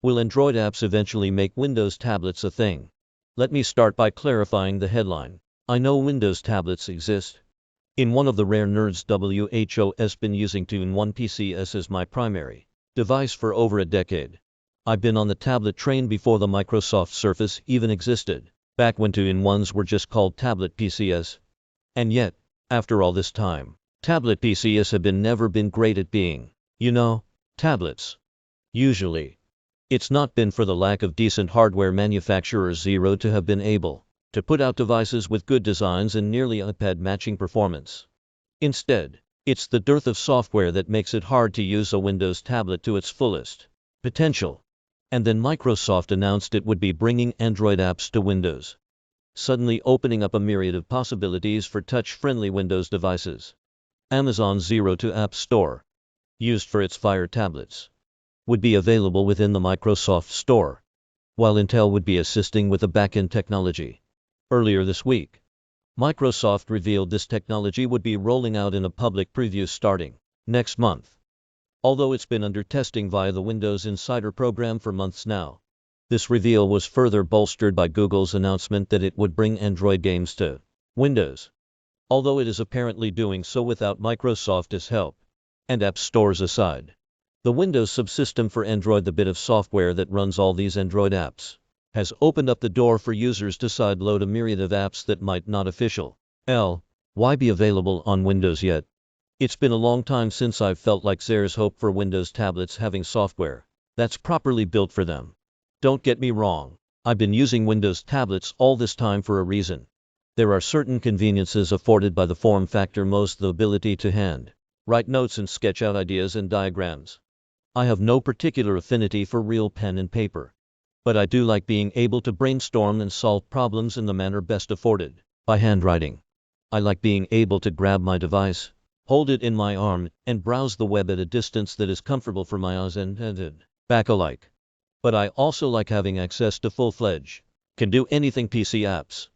Will Android apps eventually make Windows tablets a thing? Let me start by clarifying the headline. I know Windows tablets exist. In one of the rare nerds WHO's been using 2-in-1 PCs as my primary device for over a decade. I've been on the tablet train before the Microsoft Surface even existed, back when 2-in-1s were just called tablet PCs. And yet, after all this time, tablet PCs have never been great at being, tablets. Usually, it's not been for the lack of decent hardware manufacturers to have been able to put out devices with good designs and nearly iPad-matching performance. Instead, it's the dearth of software that makes it hard to use a Windows tablet to its fullest potential. And then Microsoft announced it would be bringing Android apps to Windows, suddenly opening up a myriad of possibilities for touch-friendly Windows devices. Amazon's Zero-to App Store, used for its Fire tablets, would be available within the Microsoft Store, while Intel would be assisting with the back-end technology. Earlier this week, Microsoft revealed this technology would be rolling out in a public preview starting next month. Although it's been under testing via the Windows Insider program for months now, this reveal was further bolstered by Google's announcement that it would bring Android games to Windows, although it is apparently doing so without Microsoft's help. And app stores aside, the Windows Subsystem for Android, the bit of software that runs all these Android apps, has opened up the door for users to sideload a myriad of apps that might not officially be available on Windows yet. It's been a long time since I've felt like there's hope for Windows tablets having software that's properly built for them. Don't get me wrong, I've been using Windows tablets all this time for a reason. There are certain conveniences afforded by the form factor, most the ability to write notes and sketch out ideas and diagrams. I have no particular affinity for real pen and paper, but I do like being able to brainstorm and solve problems in the manner best afforded by handwriting. I like being able to grab my device, hold it in my arm, and browse the web at a distance that is comfortable for my eyes and back alike. But I also like having access to full-fledged, can do anything PC apps.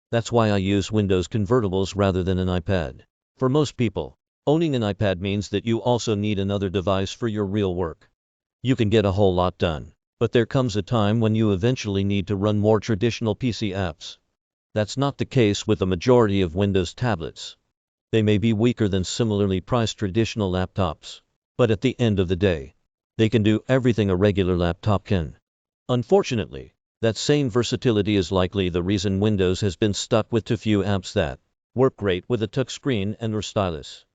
That's why I use Windows convertibles rather than an iPad. For most people, owning an iPad means that you also need another device for your real work. You can get a whole lot done, but there comes a time when you eventually need to run more traditional PC apps. That's not the case with the majority of Windows tablets. They may be weaker than similarly priced traditional laptops, but at the end of the day, they can do everything a regular laptop can. Unfortunately, that same versatility is likely the reason Windows has been stuck with too few apps that work great with a touchscreen and/or stylus.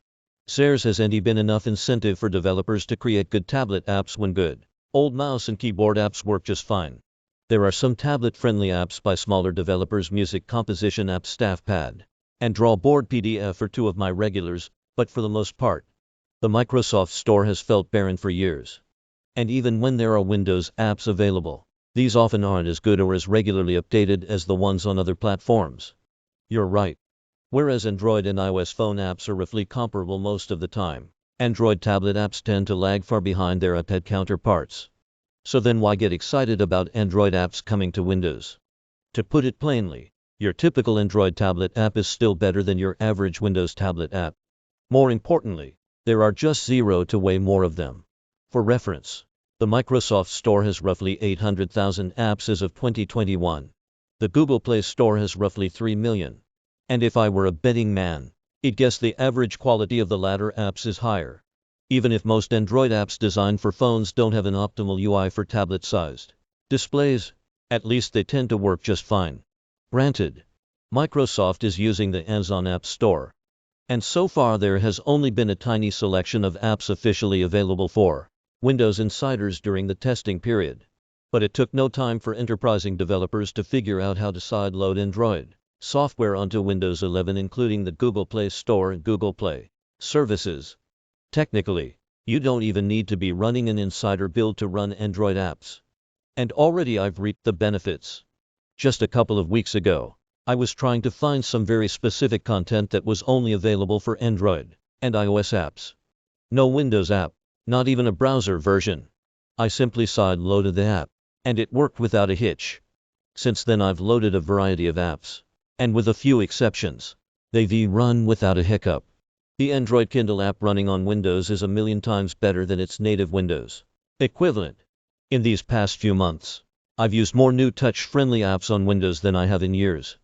There hasn't been enough incentive for developers to create good tablet apps when good old mouse and keyboard apps work just fine. There are some tablet-friendly apps by smaller developers, music composition apps, Staff Pad, and Drawboard PDF are two of my regulars, but for the most part, the Microsoft Store has felt barren for years. And even when there are Windows apps available, these often aren't as good or as regularly updated as the ones on other platforms. You're right. Whereas Android and iOS phone apps are roughly comparable most of the time, Android tablet apps tend to lag far behind their iPad counterparts. So then why get excited about Android apps coming to Windows? To put it plainly, your typical Android tablet app is still better than your average Windows tablet app. More importantly, there are just way more of them. For reference, the Microsoft Store has roughly 800,000 apps as of 2021. The Google Play Store has roughly 3 million. And if I were a betting man, I'd guess the average quality of the latter apps is higher. Even if most Android apps designed for phones don't have an optimal UI for tablet-sized displays, at least they tend to work just fine. Granted, Microsoft is using the Amazon App Store, and so far there has only been a tiny selection of apps officially available for Windows insiders during the testing period. But it took no time for enterprising developers to figure out how to sideload Android software onto Windows 11, including the Google Play Store and Google Play services. Technically, you don't even need to be running an insider build to run Android apps. And already I've reaped the benefits. Just a couple of weeks ago, I was trying to find some very specific content that was only available for Android and iOS apps. No Windows app, not even a browser version. I simply sideloaded the app, and it worked without a hitch. Since then I've loaded a variety of apps, and with a few exceptions, they've run without a hiccup. The Android Kindle app running on Windows is a million times better than its native Windows equivalent. In these past few months, I've used more new touch-friendly apps on Windows than I have in years.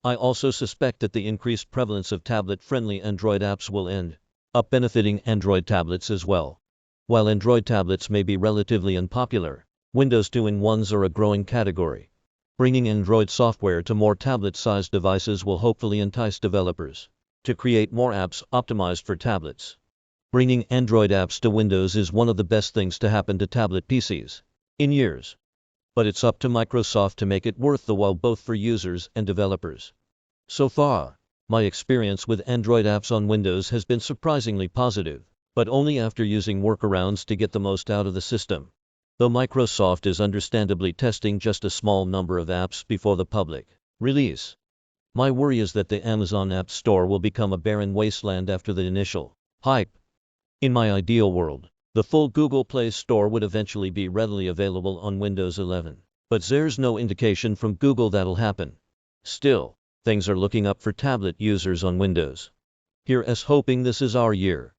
I also suspect that the increased prevalence of tablet-friendly Android apps will end up benefiting Android tablets as well. While Android tablets may be relatively unpopular, Windows 2-in-1s are a growing category. Bringing Android software to more tablet-sized devices will hopefully entice developers to create more apps optimized for tablets. Bringing Android apps to Windows is one of the best things to happen to tablet PCs in years. But it's up to Microsoft to make it worth the while both for users and developers. So far, my experience with Android apps on Windows has been surprisingly positive, but only after using workarounds to get the most out of the system. Though Microsoft is understandably testing just a small number of apps before the public release. My worry is that the Amazon App Store will become a barren wasteland after the initial hype. In my ideal world, the full Google Play Store would eventually be readily available on Windows 11. But there's no indication from Google that'll happen. Still, things are looking up for tablet users on Windows. Here's hoping this is our year.